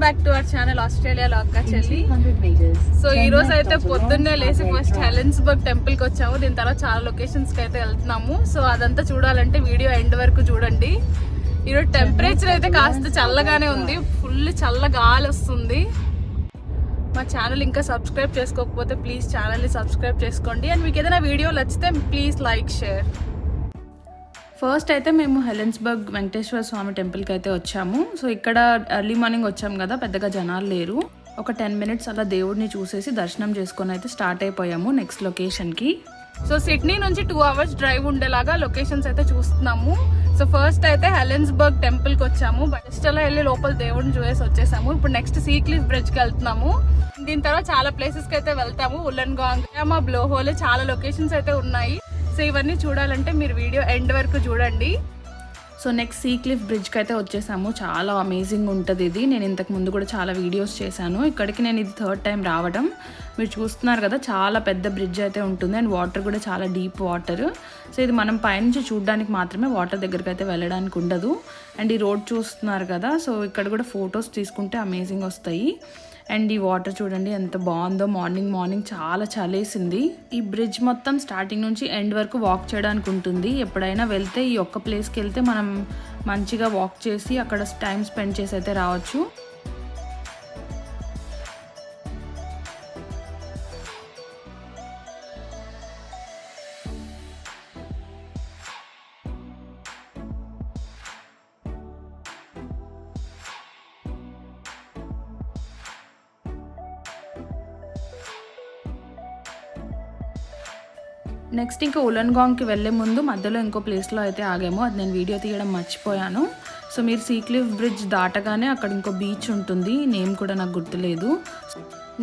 Back to our channel ఆస్ట్రేలియాలో అక్క చెల్లి. సో ఈ రోజు అయితే పొద్దున్నే లేసి ఫస్ట్ హెలెన్స్బర్గ్ టెంపుల్ కి వచ్చాము. దీని తర్వాత చాలా లొకేషన్స్ కి అయితే వెళ్తున్నాము. సో అదంతా చూడాలంటే వీడియో ఎండ్ వరకు చూడండి. ఈరోజు టెంపరేచర్ అయితే కాస్త చల్లగానే ఉంది, ఫుల్ చల్ల గాలి వస్తుంది. మా ఛానల్ ఇంకా సబ్స్క్రైబ్ చేసుకోకపోతే ప్లీజ్ ఛానల్ని సబ్స్క్రైబ్ చేసుకోండి. అండ్ మీకు ఏదైనా వీడియో నచ్చితే ప్లీజ్ లైక్ షేర్. ఫస్ట్ అయితే మేము హెలెన్స్బర్గ్ వెంకటేశ్వర స్వామి టెంపుల్కి అయితే వచ్చాము. సో ఇక్కడ ఎర్లీ మార్నింగ్ వచ్చాము కదా, పెద్దగా జనాలు లేరు. ఒక 10 minutes అలా దేవుడిని చూసేసి దర్శనం చేసుకొని అయితే స్టార్ట్ అయిపోయాము నెక్స్ట్ లొకేషన్కి. సో సిడ్నీ నుంచి 2 hours డ్రైవ్ ఉండేలాగా లొకేషన్స్ అయితే చూస్తున్నాము. సో ఫస్ట్ అయితే హెలెన్స్బర్గ్ టెంపుల్కి వచ్చాము. బస్ట్ అలా వెళ్ళి లోపల దేవుడిని చూసేసి వచ్చేసాము. ఇప్పుడు నెక్స్ట్ సీ క్లిఫ్ బ్రిడ్జ్కి వెళ్తున్నాము. దీని తర్వాత చాలా ప్లేసెస్కి అయితే వెళ్తాము. ఉల్లన్గాంగ్, మా బ్లోహోల్, చాలా లొకేషన్స్ అయితే ఉన్నాయి. సో ఇవన్నీ చూడాలంటే మీరు వీడియో ఎండ్ వరకు చూడండి. సో నెక్స్ట్ సీ క్లిఫ్ బ్రిడ్జ్కి అయితే వచ్చేసాము. చాలా అమేజింగ్ ఉంటుంది ఇది. నేను ఇంతకు ముందు కూడా చాలా వీడియోస్ చేశాను. ఇక్కడికి నేను ఇది 3rd time రావడం. మీరు చూస్తున్నారు కదా, చాలా పెద్ద బ్రిడ్జ్ అయితే ఉంటుంది. అండ్ వాటర్ కూడా చాలా డీప్ వాటర్. సో ఇది మనం పైనుంచి చూడడానికి మాత్రమే, వాటర్ దగ్గరికి అయితే వెళ్ళడానికి ఉండదు. అండ్ ఈ రోడ్ చూస్తున్నారు కదా, సో ఇక్కడ కూడా ఫొటోస్ తీసుకుంటే అమేజింగ్ వస్తాయి. అండ్ ఈ వాటర్ చూడండి ఎంత బాగుందో. మార్నింగ్ చాలా చలేసింది. ఈ బ్రిడ్జ్ మొత్తం స్టార్టింగ్ నుంచి ఎండ్ వరకు వాక్ చేయడానికి ఉంటుంది. ఎప్పుడైనా వెళ్తే ఈ ఒక్క ప్లేస్కి వెళ్తే మనం మంచిగా వాక్ చేసి అక్కడ టైం స్పెండ్ చేసి అయితే రావచ్చు. నెక్స్ట్ ఇంకా ఉల్లన్గాంగ్కి వెళ్ళే ముందు మధ్యలో ఇంకో ప్లేస్లో అయితే ఆగాము. అది నేను వీడియో తీయడం మర్చిపోయాను. సో మీరు సీ క్లిఫ్ బ్రిడ్జ్ దాటగానే అక్కడ ఇంకో బీచ్ ఉంటుంది, నేమ్ కూడా నాకు గుర్తులేదు.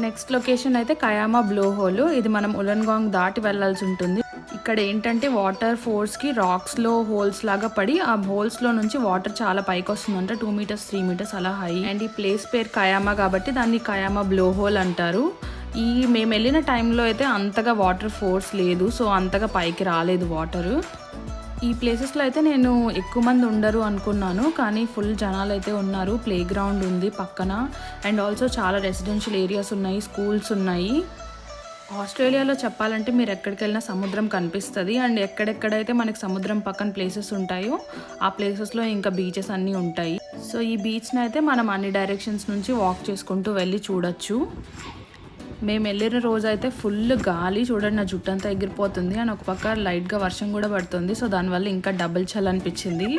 నెక్స్ట్ లొకేషన్ అయితే కయామా బ్లోహోల్. ఇది మనం ఉల్లన్గాంగ్ దాటి వెళ్ళాల్సి ఉంటుంది. ఇక్కడ ఏంటంటే వాటర్ ఫోర్స్కి రాక్స్లో హోల్స్ లాగా పడి ఆ హోల్స్లో నుంచి వాటర్ చాలా పైకి వస్తుందంట. 2 meters 3 meters అలా హై. అండ్ ఈ ప్లేస్ పేరు కయామా కాబట్టి దాన్ని కయామా బ్లోహోల్ అంటారు. మేము వెళ్ళిన టైంలో అయితే అంతగా వాటర్ ఫోర్స్ లేదు, సో అంతగా పైకి రాలేదు వాటర్. ఈ ప్లేసెస్లో అయితే నేను ఎక్కువ మంది ఉండరు అనుకున్నాను, కానీ ఫుల్ జనాలు అయితే ఉన్నారు. ప్లే గ్రౌండ్ ఉంది పక్కన. అండ్ ఆల్సో చాలా రెసిడెన్షియల్ ఏరియాస్ ఉన్నాయి, స్కూల్స్ ఉన్నాయి. ఆస్ట్రేలియాలో చెప్పాలంటే మీరు ఎక్కడికి వెళ్ళినా సముద్రం కనిపిస్తుంది. అండ్ ఎక్కడెక్కడైతే మనకి సముద్రం పక్కన ప్లేసెస్ ఉంటాయో ఆ ప్లేసెస్లో ఇంకా బీచెస్ అన్నీ ఉంటాయి. సో ఈ బీచ్ని అయితే మనం అన్ని డైరెక్షన్స్ నుంచి వాక్ చేసుకుంటూ వెళ్ళి చూడొచ్చు. మేము వెళ్ళిన రోజు అయితే ఫుల్ గాలి, చూడండి నా జుట్టు అంతా ఎగిరిపోతుంది. అని ఒక పక్క లైట్గా వర్షం కూడా పడుతుంది. సో దానివల్ల ఇంకా డబుల్ చల్ అనిపించింది.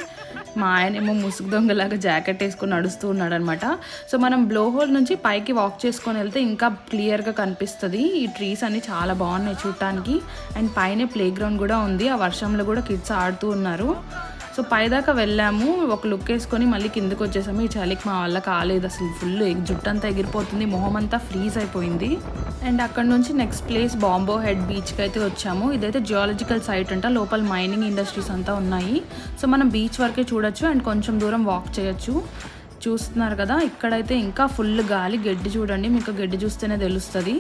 మా ఆయనేమో ముసుగు దొంగలాగా జాకెట్ వేసుకొని నడుస్తూ ఉన్నాడు అనమాట. సో మనం బ్లోహోల్ నుంచి పైకి వాక్ చేసుకొని వెళ్తే ఇంకా క్లియర్గా కనిపిస్తుంది. ఈ ట్రీస్ అన్ని చాలా బాగున్నాయి చూడటానికి. అండ్ పైన ప్లే గ్రౌండ్ కూడా ఉంది. ఆ వర్షంలో కూడా కిడ్స్ ఆడుతూ ఉన్నారు. సో పైదాకా వెళ్ళాము, ఒక లుక్ వేసుకొని మళ్ళీ కిందకి వచ్చేసాము. ఈ చలికి మా వల్ల కాలేదు అసలు. ఫుల్ జుట్టు అంతా ఎగిరిపోతుంది, మొహం అంతా ఫ్రీజ్ అయిపోయింది. అండ్ అక్కడ నుంచి నెక్స్ట్ ప్లేస్ బాంబో హెడ్ బీచ్కి అయితే వచ్చాము. ఇదైతే జియాలజికల్ సైట్ అంట, లోపల మైనింగ్ ఇండస్ట్రీస్ అంతా ఉన్నాయి. సో మనం బీచ్ వరకే చూడొచ్చు అండ్ కొంచెం దూరం వాక్ చేయొచ్చు. చూస్తున్నారు కదా, ఇక్కడైతే ఇంకా ఫుల్ గాలి. గడ్డి చూడండి, మీకు గడ్డి చూస్తేనే తెలుస్తుంది.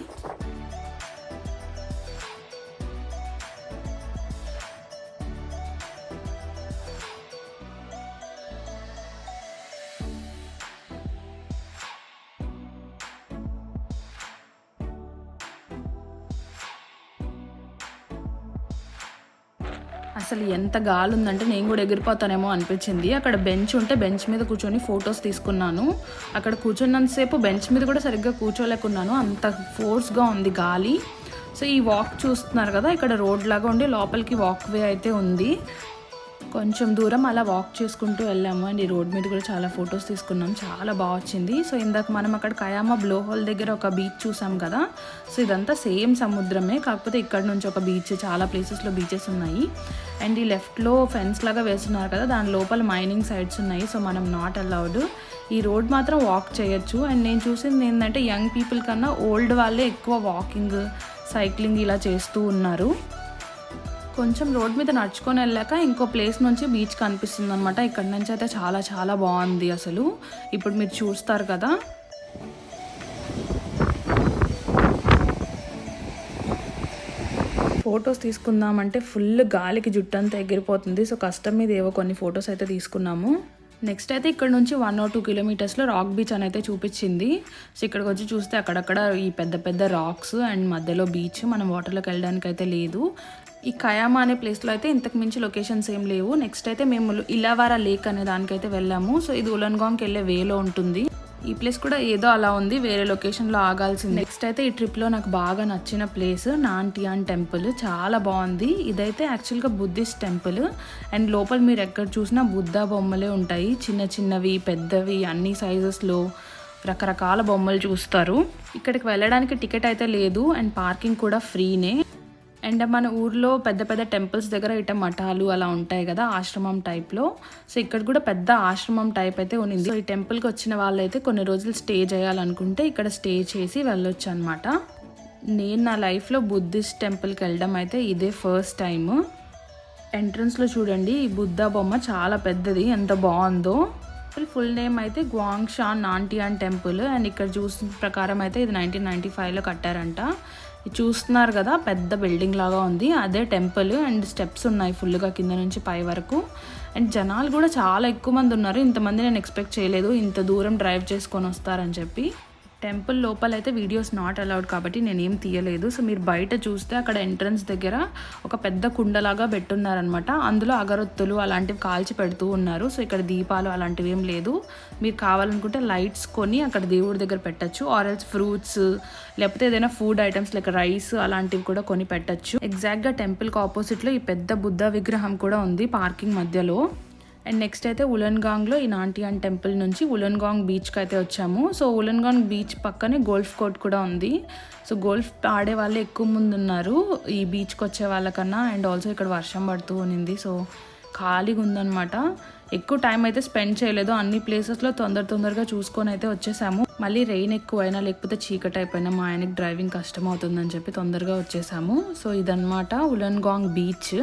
అసలు ఎంత గాలి ఉందంటే నేను కూడా ఎగిరిపోతానేమో అనిపించింది. అక్కడ బెంచ్ ఉంటే బెంచ్ మీద కూర్చొని ఫొటోస్ తీసుకున్నాను. అక్కడ కూర్చున్నంతసేపు బెంచ్ మీద కూడా సరిగ్గా కూర్చోలేకున్నాను, అంత ఫోర్స్గా ఉంది గాలి. సో ఈ వాక్ చూస్తున్నారు కదా, ఇక్కడ రోడ్ లాగా ఉండి లోపలికి వాక్ వే అయితే ఉంది. కొంచెం దూరం అలా వాక్ చేసుకుంటూ వెళ్ళాము. అండ్ ఈ రోడ్ మీద కూడా చాలా ఫొటోస్ తీసుకున్నాం, చాలా బాగా వచ్చింది. సో ఇందాక మనం అక్కడ కయామా బ్లోహోల్ దగ్గర ఒక బీచ్ చూసాం కదా, సో ఇదంతా సేమ్ సముద్రమే, కాకపోతే ఇక్కడ నుంచి ఒక బీచ్, చాలా ప్లేసెస్లో బీచెస్ ఉన్నాయి. అండ్ ఈ లెఫ్ట్లో ఫెన్స్ లాగా వేస్తున్నారు కదా, దాని లోపల మైనింగ్ సైట్స్ ఉన్నాయి. సో మనం నాట్ అలౌడ్. ఈ రోడ్ మాత్రం వాక్ చేయొచ్చు. అండ్ నేను చూసింది ఏంటంటే యంగ్ పీపుల్ కన్నా ఓల్డ్ వాళ్ళే ఎక్కువ వాకింగ్, సైక్లింగ్ ఇలా చేస్తూ ఉన్నారు. కొంచెం రోడ్ మీద నడుచుకొని వెళ్ళాక ఇంకో ప్లేస్ నుంచి బీచ్ కనిపిస్తుంది అనమాట. ఇక్కడ నుంచి అయితే చాలా చాలా బాగుంది అసలు. ఇప్పుడు మీరు చూస్తారు కదా, ఫొటోస్ తీసుకుందామంటే ఫుల్ గాలికి జుట్టు అంతా ఎగిరిపోతుంది. సో కష్టం మీద ఏవో కొన్ని ఫొటోస్ అయితే తీసుకున్నాము. నెక్స్ట్ అయితే ఇక్కడ నుంచి 1 or 2 కిలోమీటర్స్లో రాక్ బీచ్ అని అయితే చూపించింది. సో ఇక్కడికి వచ్చి చూస్తే అక్కడక్కడ ఈ పెద్ద పెద్ద రాక్స్ అండ్ మధ్యలో బీచ్, మనం వాటర్లోకి వెళ్ళడానికి అయితే లేదు. ఈ కయామా అనే ప్లేస్లో అయితే ఇంతకు మించి లొకేషన్స్ ఏం లేవు. నెక్స్ట్ అయితే మేము ఇలావారా లేక్ అనే దానికైతే వెళ్ళాము. సో ఇది ఉలన్గాంగ్కి వెళ్ళే వేలో ఉంటుంది. ఈ ప్లేస్ కూడా ఏదో అలా ఉంది, వేరే లొకేషన్లో ఆగాల్సింది. నెక్స్ట్ అయితే ఈ ట్రిప్లో నాకు బాగా నచ్చిన ప్లేస్ నాంటియాన్ టెంపుల్. చాలా బాగుంది. ఇదైతే యాక్చువల్గా బుద్ధిస్ట్ టెంపుల్ అండ్ లోపల మీరు ఎక్కడ చూసినా బుద్ధ బొమ్మలే ఉంటాయి. చిన్న చిన్నవి, పెద్దవి, అన్ని సైజెస్లో రకరకాల బొమ్మలు చూస్తారు. ఇక్కడికి వెళ్ళడానికి టికెట్ అయితే లేదు అండ్ పార్కింగ్ కూడా ఫ్రీనే. అండ్ మన ఊర్లో పెద్ద పెద్ద టెంపుల్స్ దగ్గర ఇట మఠాలు అలా ఉంటాయి కదా, ఆశ్రమం టైప్లో. సో ఇక్కడ కూడా పెద్ద ఆశ్రమం టైప్ అయితే ఉంది. సో ఈ టెంపుల్కి వచ్చిన వాళ్ళైతే కొన్ని రోజులు స్టే చేయాలనుకుంటే ఇక్కడ స్టే చేసి వెళ్ళొచ్చు అనమాట. నేను నా లైఫ్లో బుద్ధిస్ట్ టెంపుల్కి వెళ్ళడం అయితే ఇదే ఫస్ట్ టైం. ఎంట్రన్స్లో చూడండి, ఈ బుద్ధ బొమ్మ చాలా పెద్దది, ఎంత బాగుందో. ఫుల్ నేమ్ అయితే గ్వాంగ్షాన్ నాంటియాన్ టెంపుల్ అండ్ ఇక్కడ చూసిన ప్రకారం అయితే ఇది 1995లో కట్టారంట. చూస్తున్నారు కదా, పెద్ద బిల్డింగ్ లాగా ఉంది, అదే టెంపుల్. అండ్ స్టెప్స్ ఉన్నాయి ఫుల్గా కింద నుంచి పై వరకు. అండ్ జనాలు కూడా చాలా ఎక్కువ మంది ఉన్నారు. ఇంతమంది నేను ఎక్స్పెక్ట్ చేయలేదు, ఇంత దూరం డ్రైవ్ చేసుకొని వస్తారని చెప్పి. టెంపుల్ లోపల అయితే వీడియోస్ నాట్ అలౌడ్ కాబట్టి నేనేం తీయలేదు. సో మీరు బయట చూస్తే అక్కడ ఎంట్రన్స్ దగ్గర ఒక పెద్ద కుండలాగా పెట్టున్నారనమాట. అందులో అగరొత్తులు అలాంటివి కాల్చి పెడుతూ ఉన్నారు. సో ఇక్కడ దీపాలు అలాంటివి ఏం లేదు. మీరు కావాలనుకుంటే లైట్స్ కొని అక్కడ దేవుడి దగ్గర పెట్టచ్చు, ఆరెల్స్ ఫ్రూట్స్ లేకపోతే ఏదైనా ఫుడ్ ఐటమ్స్ లైక్ రైస్ అలాంటివి కూడా కొని పెట్టచ్చు. ఎగ్జాక్ట్గా టెంపుల్కి ఆపోజిట్లో ఈ పెద్ద బుద్ధ విగ్రహం కూడా ఉంది పార్కింగ్ మధ్యలో. అండ్ నెక్స్ట్ అయితే ఉలన్గాంగ్లో ఈ నాంటియాన్ టెంపుల్ నుంచి ఉలన్గాంగ్ బీచ్కి అయితే వచ్చాము. సో ఉలన్గాంగ్ బీచ్ పక్కనే గోల్ఫ్ కోర్ట్ కూడా ఉంది. సో గోల్ఫ్ ఆడే వాళ్ళు ఎక్కువ మంది ఉన్నారు ఈ బీచ్కి వచ్చే వాళ్ళకన్నా. అండ్ ఆల్సో ఇక్కడ వర్షం పడుతూ ఉన్నింది, సో ఖాళీగా ఉందన్నమాట. ఎక్కువ టైం అయితే స్పెండ్ చేయలేదు, అన్ని ప్లేసెస్లో తొందరగా చూసుకొని అయితే వచ్చేసాము. మళ్ళీ రెయిన్ ఎక్కువైనా లేకపోతే చీకటి అయిపోయినా మా ఆయనకి డ్రైవింగ్ కష్టం అవుతుందని చెప్పి తొందరగా వచ్చేసాము. సో ఇదన్నమాట ఉలన్గాంగ్ బీచ్.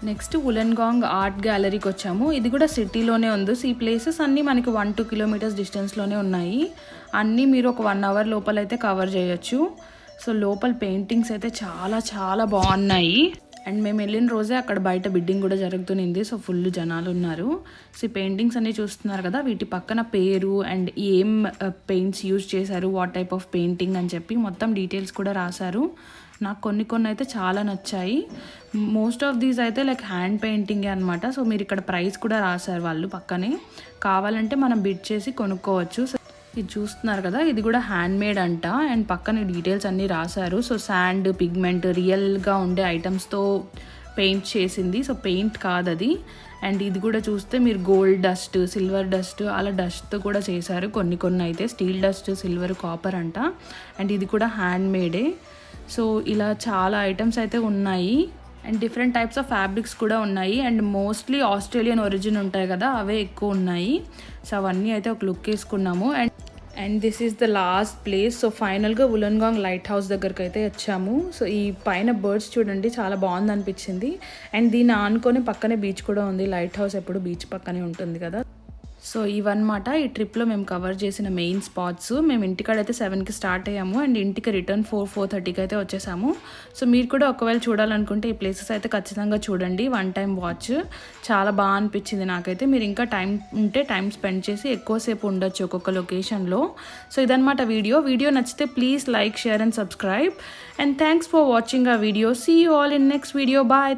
నెక్స్ట్ ఉలన్గాంగ్ ఆర్ట్ గ్యాలరీకి వచ్చాము. ఇది కూడా సిటీలోనే ఉంది. సో ఈ ప్లేసెస్ అన్నీ మనకి 1-2 కిలోమీటర్స్ డిస్టెన్స్లోనే ఉన్నాయి. అన్నీ మీరు ఒక 1 hour లోపల అయితే కవర్ చేయొచ్చు. సో లోపల పెయింటింగ్స్ అయితే చాలా చాలా బాగున్నాయి. అండ్ మేము వెళ్ళిన రోజే అక్కడ బయట బిడ్డింగ్ కూడా జరుగుతుంది. సో ఫుల్ జనాలు ఉన్నారు. సో ఈ పెయింటింగ్స్ అన్నీ చూస్తున్నారు కదా, వీటి పక్కన పేరు అండ్ ఏం పెయింట్స్ యూజ్ చేశారు, వాట్ టైప్ ఆఫ్ పెయింటింగ్ అని చెప్పి మొత్తం డీటెయిల్స్ కూడా రాశారు. నాకు కొన్ని అయితే చాలా నచ్చాయి. మోస్ట్ ఆఫ్ దీస్ అయితే లైక్ హ్యాండ్ పెయింటింగే అనమాట. సో మీరు ఇక్కడ ప్రైస్ కూడా రాశారు వాళ్ళు పక్కనే, కావాలంటే మనం బిడ్ చేసి కొనుక్కోవచ్చు. సో ఇది చూస్తున్నారు కదా, ఇది కూడా హ్యాండ్ మేడ్ అంట. అండ్ పక్కన డీటెయిల్స్ అన్నీ రాశారు. సో శాండ్, పిగ్మెంట్, రియల్గా ఉండే ఐటమ్స్తో పెయింట్ చేసింది. సో పెయింట్ కాదు అది. అండ్ ఇది కూడా చూస్తే మీరు గోల్డ్ డస్ట్, సిల్వర్ డస్ట్ అలా డస్ట్తో కూడా చేశారు. కొన్ని అయితే స్టీల్ డస్ట్, సిల్వర్, కాపర్ అంట. అండ్ ఇది కూడా హ్యాండ్ మేడే. సో ఇలా చాలా ఐటమ్స్ అయితే ఉన్నాయి. And different types of fabrics కూడా ఉన్నాయి. అండ్ మోస్ట్లీ ఆస్ట్రేలియన్ ఒరిజిన్ ఉంటాయి కదా, అవే ఎక్కువ ఉన్నాయి. సో అవన్నీ అయితే ఒక లుక్ వేసుకున్నాము. And this is the last place. So ఫైనల్గా ఉలన్గాంగ్ లైట్ హౌస్ దగ్గరికి అయితే వచ్చాము. సో ఈ పైన బర్డ్స్ చూడండి, చాలా బాగుంది అనిపించింది. అండ్ దీన్ని ఆనుకొని పక్కనే బీచ్ కూడా ఉంది. లైట్ హౌస్ ఎప్పుడు బీచ్ పక్కనే ఉంటుంది కదా. సో ఇవన్నమాట ఈ ట్రిప్లో మేము కవర్ చేసిన మెయిన్ స్పాట్స్. మేము ఇంటికాడైతే 7కి స్టార్ట్ అయ్యాము అండ్ ఇంటికి రిటర్న్ 4-4:30కి అయితే వచ్చేసాము. సో మీరు కూడా ఒకవేళ చూడాలనుకుంటే ఈ ప్లేసెస్ అయితే ఖచ్చితంగా చూడండి. 1 time వాచ్ చాలా బాగా అనిపించింది నాకైతే. మీరు ఇంకా టైం ఉంటే టైం స్పెండ్ చేసి ఎక్కువసేపు ఉండొచ్చు ఒక్కొక్క లొకేషన్లో. సో ఇదన్నమాట వీడియో నచ్చితే please like, share and subscribe. And thanks for watching ఆ video. See you all in next video. Bye.